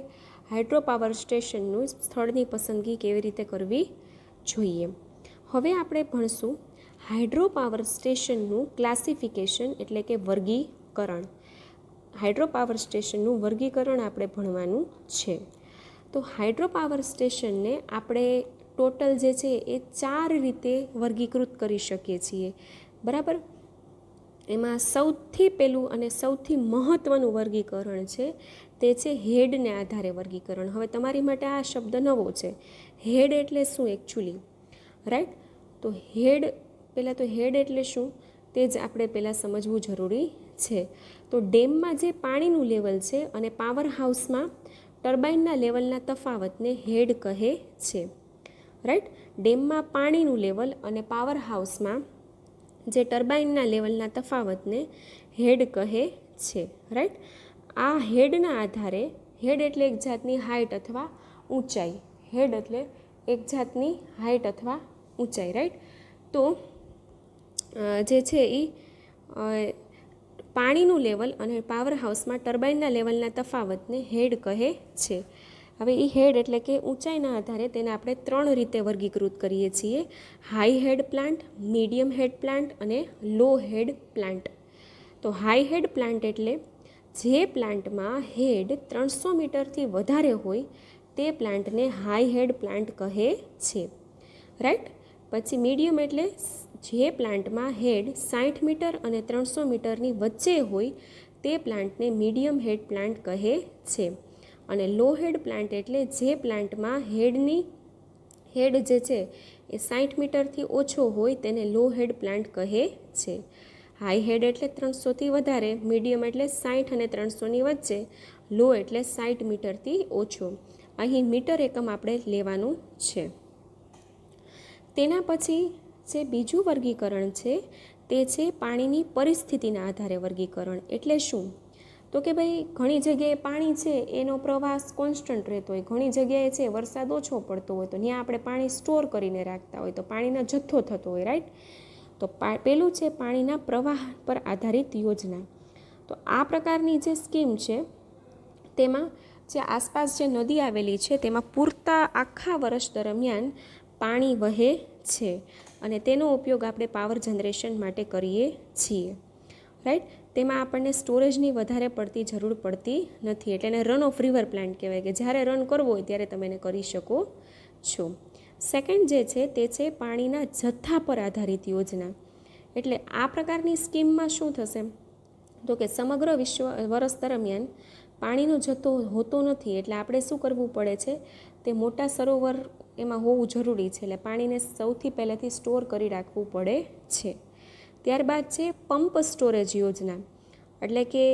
S1: હાઇડ્રો પાવર સ્ટેશનનું સ્થળની પસંદગી કેવી રીતે કરવી જોઈએ. હવે આપણે ભણશું હાઇડ્રો પાવર સ્ટેશનનું ક્લાસિફિકેશન, એટલે કે વર્ગીકરણ. હાઇડ્રો પાવર સ્ટેશનનું વર્ગીકરણ આપણે ભણવાનું છે. તો હાઇડ્રો પાવર સ્ટેશનને આપણે ટોટલ જે છે એ 4 રીતે વર્ગીકૃત કરી શકીએ છીએ, બરાબર. એમાં સૌથી પહેલું અને સૌથી મહત્ત્વનું વર્ગીકરણ છે તે છે હેડને આધારે વર્ગીકરણ. હવે તમારી માટે આ શબ્દ નવો છે, હેડ એટલે શું એકચ્યુઅલી, રાઈટ. તો હેડ, પહેલાં તો હેડ એટલે શું તે જ આપણે પહેલાં સમજવું જરૂરી છે. તો ડેમમાં જે પાણીનું લેવલ છે અને પાવર હાઉસમાં ટર્બાઇનના લેવલના તફાવતને હેડ કહે છે, રાઈટ. ડેમમાં પાણીનું લેવલ અને પાવર હાઉસમાં જે ટર્બાઇનના લેવલના તફાવતને હેડ કહે છે, રાઈટ. આ હેડના આધારે, હેડ એટલે એક જાતની હાઇટ અથવા ઊંચાઈ, હેડ એટલે એક જાતની હાઇટ અથવા ઊંચાઈ, રાઈટ. તો જે છે એ પાણીનું લેવલ અને પાવર હાઉસમાં ટર્બાઇનના લેવલના તફાવતને હેડ કહે છે. હવે એ હેડ એટલે કે ઊંચાઈના આધારે તેને આપણે 3 રીતે વર્ગીકૃત કરીએ છીએ: હાઈ હેડ પ્લાન્ટ, મીડિયમ હેડ પ્લાન્ટ અને લો હેડ પ્લાન્ટ. તો હાઈ હેડ પ્લાન્ટ એટલે જે પ્લાન્ટમાં હેડ 300 મીટરથી વધારે હોય તે પ્લાન્ટને હાઈ હેડ પ્લાન્ટ કહે છે, રાઈટ. પછી મીડિયમ એટલે જે પ્લાન્ટમાં હેડ 60 મીટર અને 300 મીટરની વચ્ચે હોય તે પ્લાન્ટને મીડિયમ હેડ પ્લાન્ટ કહે છે. અને લો હેડ પ્લાન્ટ એટલે જે પ્લાન્ટમાં હેડ જે છે એ 60 મીટરથી ઓછો હોય તેને લો હેડ પ્લાન્ટ કહે છે. હાઈ હેડ એટલે 300થી વધારે, મીડિયમ એટલે 60 અને 300ની વચ્ચે, લો એટલે 60 મીટરથી ઓછો. અહીં મીટર એકમ આપણે લેવાનું છે. તેના પછી જે બીજું વર્ગીકરણ છે તે છે પાણીની પરિસ્થિતિના આધારે વર્ગીકરણ. એટલે શું? તો કે ભાઈ ઘણી જગ્યાએ પાણી છે એનો પ્રવાહ કોન્સ્ટન્ટ રહેતો હોય, ઘણી જગ્યાએ છે વરસાદ ઓછો પડતો હોય તો ત્યાં આપણે પાણી સ્ટોર કરીને રાખતા હોય તો પાણીનો જથ્થો થતો હોય, રાઈટ. તો પેલું છે પાણીના પ્રવાહ પર આધારિત યોજના. તો આ પ્રકારની જે સ્કીમ છે તેમાં જે આસપાસ જે નદી આવેલી છે તેમાં પૂરતા આખા વર્ષ દરમિયાન પાણી વહે છે અને તેનો ઉપયોગ આપણે પાવર જનરેશન માટે કરીએ છીએ, રાઈટ. તેમાં આપણને સ્ટોરેજની વધારે પડતી જરૂર પડતી નથી, એટલે એને રન ઓફ રિવર પ્લાન્ટ કહેવાય કે જ્યારે રન કરવો હોય ત્યારે તમે એને કરી શકો છો. સેકન્ડ જે છે તે છે પાણીના જથ્થા પર આધારિત યોજના. એટલે આ પ્રકારની સ્કીમમાં શું થશે તો કે સમગ્ર વર્ષ દરમિયાન પાણીનો જથ્થો હોતો નથી, એટલે આપણે શું કરવું પડે છે તે મોટા સરોવર એમાં હોવું જરૂરી છે, એટલે પાણીને સૌથી પહેલાંથી સ્ટોર કરી રાખવું પડે છે. ત્યારબાદ છે પંપ સ્ટોરેજ યોજના. એટલે કે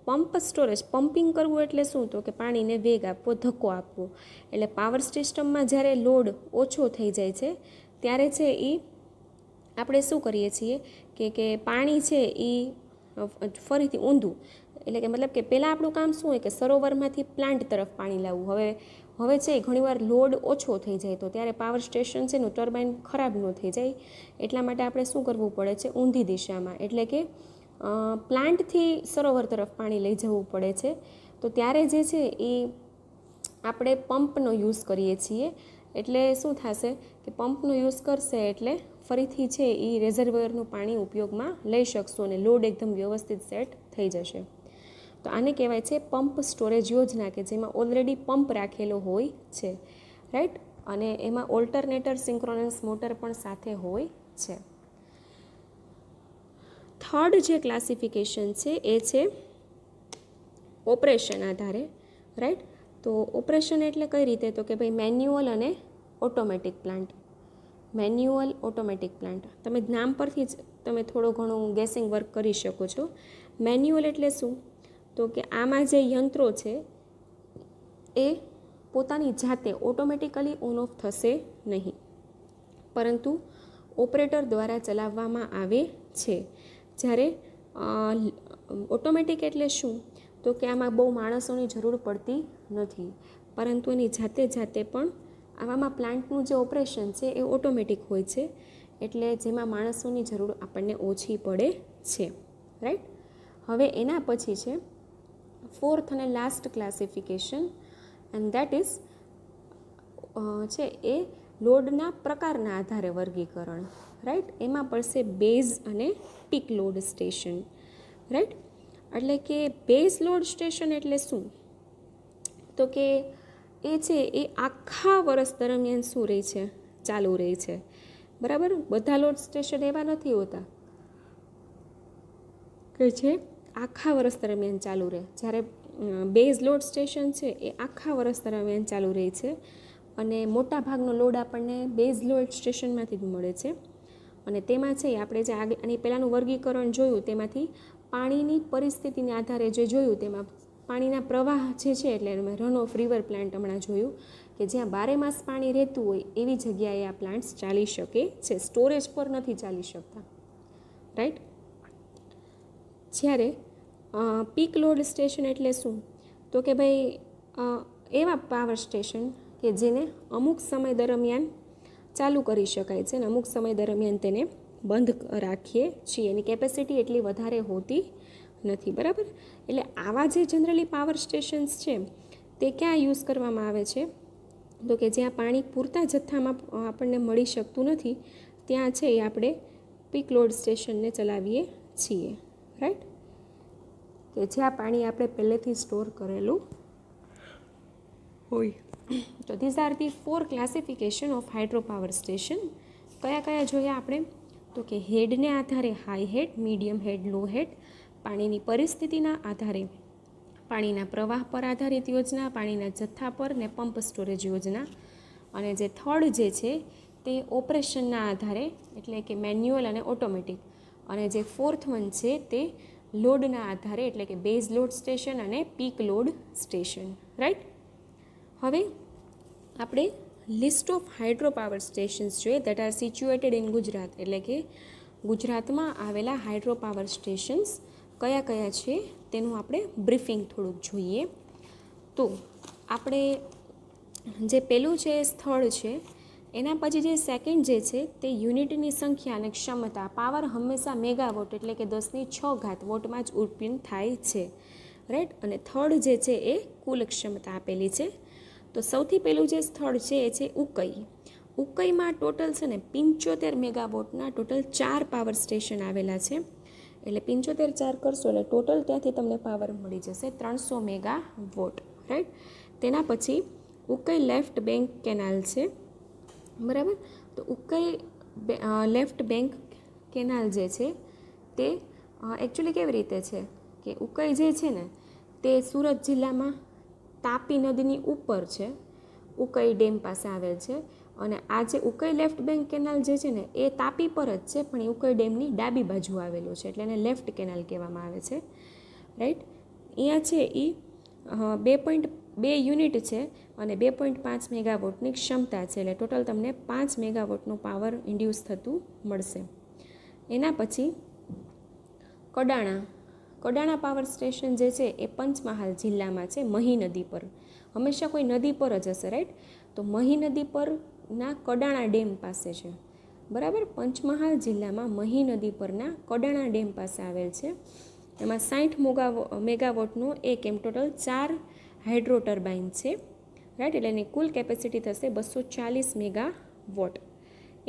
S1: પંપ સ્ટોરેજ, પમ્પિંગ કરવું એટલે શું તો કે પાણીને વેગ આપવો, ધક્કો આપવો. એટલે પાવર સિસ્ટમમાં જ્યારે લોડ ઓછો થઈ જાય છે ત્યારે છે એ આપણે શું કરીએ છીએ કે પાણી છે એ ફરીથી ઊંધું, એટલે કે મતલબ કે પહેલાં આપણું કામ શું હોય કે સરોવરમાંથી પ્લાન્ટ તરફ પાણી લાવવું. હવે છે ઘણીવાર લોડ ઓછો થઈ જાય તો ત્યારે પાવર સ્ટેશન છે એનું ટર્બાઇન ખરાબ ન થઈ જાય એટલા માટે આપણે શું કરવું પડે છે ઊંધી દિશામાં, એટલે કે પ્લાન્ટથી સરોવર તરફ પાણી લઈ જવું પડે છે. તો ત્યારે જે છે એ આપણે પંપનો યુઝ કરીએ છીએ. એટલે શું થશે કે પંપનો યુઝ કરશે એટલે ફરીથી છે એ રેઝર્વોયરનું પાણી ઉપયોગમાં લઈ શકશો અને લોડ એકદમ વ્યવસ્થિત સેટ થઈ જશે. તો આને કહેવાય છે પંપ સ્ટોરેજ યોજના, કે જેમાં ઓલરેડી પંપ રાખેલો હોય છે, રાઈટ. અને એમાં ઓલ્ટરનેટર સિંક્રોનસ મોટર પણ સાથે હોય છે. થર્ડ જે ક્લાસિફિકેશન છે એ છે ઓપરેશન આધારે, રાઈટ. તો ઓપરેશન એટલે કઈ રીતે તો કે ભાઈ મેન્યુઅલ અને automatic plant. Manual automatic plant, તમે નામ પરથી જ તમે થોડો ઘણું ગેસિંગ વર્ક કરી શકો છો. મેન્યુઅલ એટલે શું તો કે આમાં જે યંત્રો છે એ પોતાની જાતે ઓટોમેટિકલી ઓન ઓફ થશે નહીં, પરંતુ ઓપરેટર દ્વારા ચલાવવામાં આવે છે. જ્યારે ઓટોમેટિક એટલે શું તો કે આમાં બહુ માણસોની જરૂર પડતી નથી, પરંતુ એની જાતે પણ આવામાં પ્લાન્ટનું જે ઓપરેશન છે એ ઓટોમેટિક હોય છે, એટલે જેમાં માણસોની જરૂર આપણને ઓછી પડે છે, રાઈટ. હવે એના પછી છે ફોર્થ અને last classification, and that is છે એ લોડના પ્રકારના આધારે વર્ગીકરણ, રાઈટ. એમાં પડશે બેઝ અને પીક લોડ સ્ટેશન, રાઈટ. એટલે કે બેઝ લોડ સ્ટેશન એટલે શું તો કે એ છે એ આખા વર્ષ દરમિયાન શું રહે છે ચાલુ રહે છે, બરાબર. બધા લોડ સ્ટેશન એવા નથી હોતા કે જે આખા વર્ષ દરમિયાન ચાલુ રહે, જ્યારે બેઝ લોડ સ્ટેશન છે એ આખા વર્ષ દરમિયાન ચાલુ રહે છે અને મોટા ભાગનો લોડ આપણને બેઝ લોડ સ્ટેશનમાંથી જ મળે છે. અને તેમાં છે આપણે જે આની પહેલાંનું વર્ગીકરણ જોયું તેમાંથી પાણીની પરિસ્થિતિને આધારે જે જોયું તેમાં પાણીના પ્રવાહ જે છે એટલે રન ઓફ રિવર પ્લાન્ટ હમણાં જોયું કે જ્યાં 12 માસ પાણી રહેતું હોય એવી જગ્યાએ આ પ્લાન્ટ્સ ચાલી શકે છે, સ્ટોરેજ પર નથી ચાલી શકતા, રાઈટ. જ્યારે પીક લોડ સ્ટેશન એટલે શું તો કે ભાઈ એવા પાવર સ્ટેશન કે જેને અમુક સમય દરમિયાન ચાલુ કરી શકાય છે અને અમુક સમય દરમિયાન તેને બંધ રાખીએ છીએ, એની કેપેસિટી એટલી વધારે હોતી નથી, બરાબર. એટલે આવા જે જનરલી પાવર સ્ટેશન્સ છે તે ક્યાં યુઝ કરવામાં આવે છે તો કે જ્યાં પાણી પૂરતા જથ્થામાં આપણને મળી શકતું નથી ત્યાં છે એ આપણે પીક લોડ સ્ટેશનને ચલાવીએ છીએ, રાઈટ. કે જ્યાં પાણી આપણે પહેલેથી સ્ટોર કરેલું હોય. તો these are the 4 classification of hydro power station. કયા જોયા આપણે તો કે હેડને આધારે હાઈ હેડ, મીડિયમ હેડ, લો હેડ, પાણીની પરિસ્થિતિના આધારે પાણીના પ્રવાહ પર આધારિત યોજના, પાણીના જથ્થા પર ને પંપ સ્ટોરેજ યોજના. અને જે થર્ડ જે છે તે ઓપરેશનના આધારે એટલે કે મેન્યુઅલ અને ઓટોમેટિક. અને જે ફોર્થ વન છે તે લોડના આધારે એટલે કે બેઝ લોડ સ્ટેશન અને પીક લોડ સ્ટેશન, રાઈટ. હવે આપણે list of hydro power stations જોઈએ that are situated in Gujarat, એટલે કે ગુજરાતમાં આવેલા હાઇડ્રો પાવર સ્ટેશન્સ કયા છે તેનું આપણે બ્રીફિંગ થોડુંક જોઈએ. તો આપણે જે પેલું જે સ્થળ છે એના પછી જે સેકન્ડ જે છે તે યુનિટની સંખ્યા અને ક્ષમતા, પાવર હંમેશા મેગાવોટ એટલે કે 10⁶ વોટમાં જ ઉત્પન્ન થાય છે, રાઈટ. અને થર્ડ જે છે એ કુલ ક્ષમતા આપેલી છે. તો સૌથી પહેલું જે સ્થળ છે એ છે ઉકઈ. ઉકઈમાં ટોટલ છે ને 75 મેગાવોટના ટોટલ 4 પાવર સ્ટેશન આવેલા છે. એટલે 75 4 કરશો એટલે ટોટલ ત્યાંથી તમને પાવર મળી જશે 300 મેગાવોટ, રાઈટ. તેના પછી ઉકઈ લેફ્ટ બેંક કેનાલ છે, બરાબર. તો ઉકઈ લેફ્ટ બેંક કેનાલ જે છે તે એકચ્યુઅલી કેવી રીતે છે કે ઉકઈ જે છે ને તે સુરત જિલ્લામાં તાપી નદીની ઉપર છે, ઉકઈ ડેમ પાસે આવેલ છે. અને આ જે ઉકઈ લેફ્ટ બેંક કેનાલ જે છે ને એ તાપી પર જ છે, પણ એ ઉકઈ ડેમની ડાબી બાજુ આવેલું છે, એટલે એને લેફ્ટ કેનાલ કહેવામાં આવે છે, રાઈટ. અહીંયા છે એ 2.2 યુનિટ છે અને 2.5 મેગાવોટની ક્ષમતા છે, એટલે ટોટલ તમને 5 મેગાવોટનું પાવર ઇન્ડ્યુસ થતું મળશે. એના પછી કડાણા પાવર સ્ટેશન જે છે એ પંચમહાલ જિલ્લામાં છે, મહી નદી પર. હંમેશા કોઈ નદી પર જ હશે, રાઈટ. તો મહી નદી પરના કડાણા ડેમ પાસે છે, બરાબર. પંચમહાલ જિલ્લામાં મહી નદી પરના કડાણા ડેમ પાસે આવેલ છે. એમાં 60 મેગાવોટનો એક એમ ટોટલ 4 હાઇડ્રો ટર્બાઇન છે, રાઈટ. એટલે એની કુલ કેપેસિટી થશે 240 મેગાવોટ.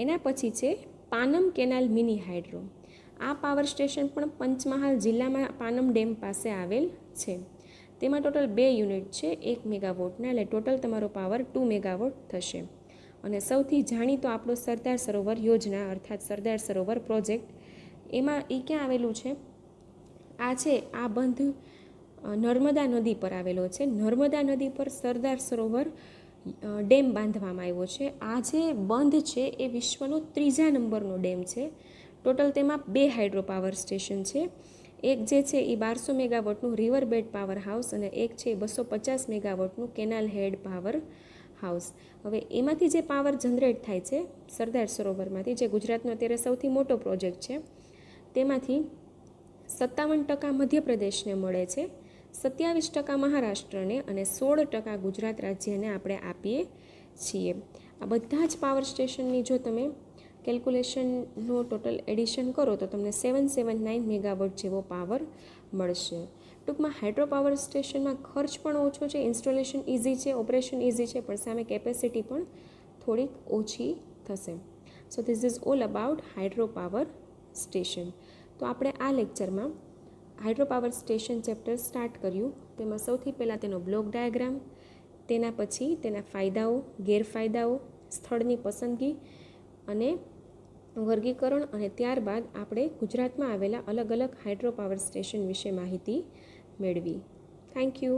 S1: એના પછી છે પાનમ કેનાલ મિની હાઇડ્રો. આ પાવર સ્ટેશન પણ પંચમહાલ જિલ્લામાં પાનમ ડેમ પાસે આવેલ છે. તેમાં ટોટલ 2 યુનિટ છે 1 મેગાવોટના, એટલે ટોટલ તમારો પાવર 2 મેગાવોટ થશે. અને સૌથી જાણીતો આપણો સરદાર સરોવર યોજના અર્થાત સરદાર સરોવર પ્રોજેક્ટ, એમાં એ ક્યાં આવેલું છે? આ છે આ બંધ નર્મદા નદી પર આવેલો છે. નર્મદા નદી પર સરદાર સરોવર ડેમ બાંધવામાં આવ્યો છે. આ જે બંધ છે એ વિશ્વનો 3જા નંબરનો ડેમ છે. ટોટલ તેમાં 2 હાઇડ્રો પાવર સ્ટેશન છે. એક જે છે એ 1200 મેગાવોટનું રિવર બેડ પાવર હાઉસ અને એક છે 250 મેગાવોટનું કેનાલ હેડ પાવર હાઉસ. હવે એમાંથી જે પાવર જનરેટ થાય છે સરદાર સરોવરમાંથી, જે ગુજરાતનો અત્યારે સૌથી મોટો પ્રોજેક્ટ છે, તેમાંથી 57% મધ્યપ્રદેશને મળે છે, 27% મહારાષ્ટ્રને અને 16% ગુજરાત રાજ્યને આપણે આપીએ છીએ. આ બધા જ પાવર સ્ટેશનની જો તમે કેલ્ક્યુલેશનનો ટોટલ એડિશન કરો તો તમને 779 મેગાવોટ જેવો પાવર મળશે. ટૂંકમાં હાઇડ્રો પાવર સ્ટેશનમાં ખર્ચ પણ ઓછો છે, ઇન્સ્ટોલેશન ઇઝી છે, ઓપરેશન ઇઝી છે, પણ સામે કેપેસિટી પણ થોડીક ઓછી થશે. So this is all about hydro power station. તો આપણે આ લેક્ચરમાં hydro power station chapter start કર્યું. તેમાં સૌથી પહેલાં તેનો બ્લોક ડાયાગ્રામ, તેના પછી તેના ફાયદાઓ, ગેરફાયદાઓ, સ્થળની પસંદગી અને વર્ગીકરણ, અને ત્યારબાદ આપણે ગુજરાતમાં આવેલા અલગ અલગ હાઇડ્રો પાવર સ્ટેશન વિશે માહિતી મેળવી. Thank you.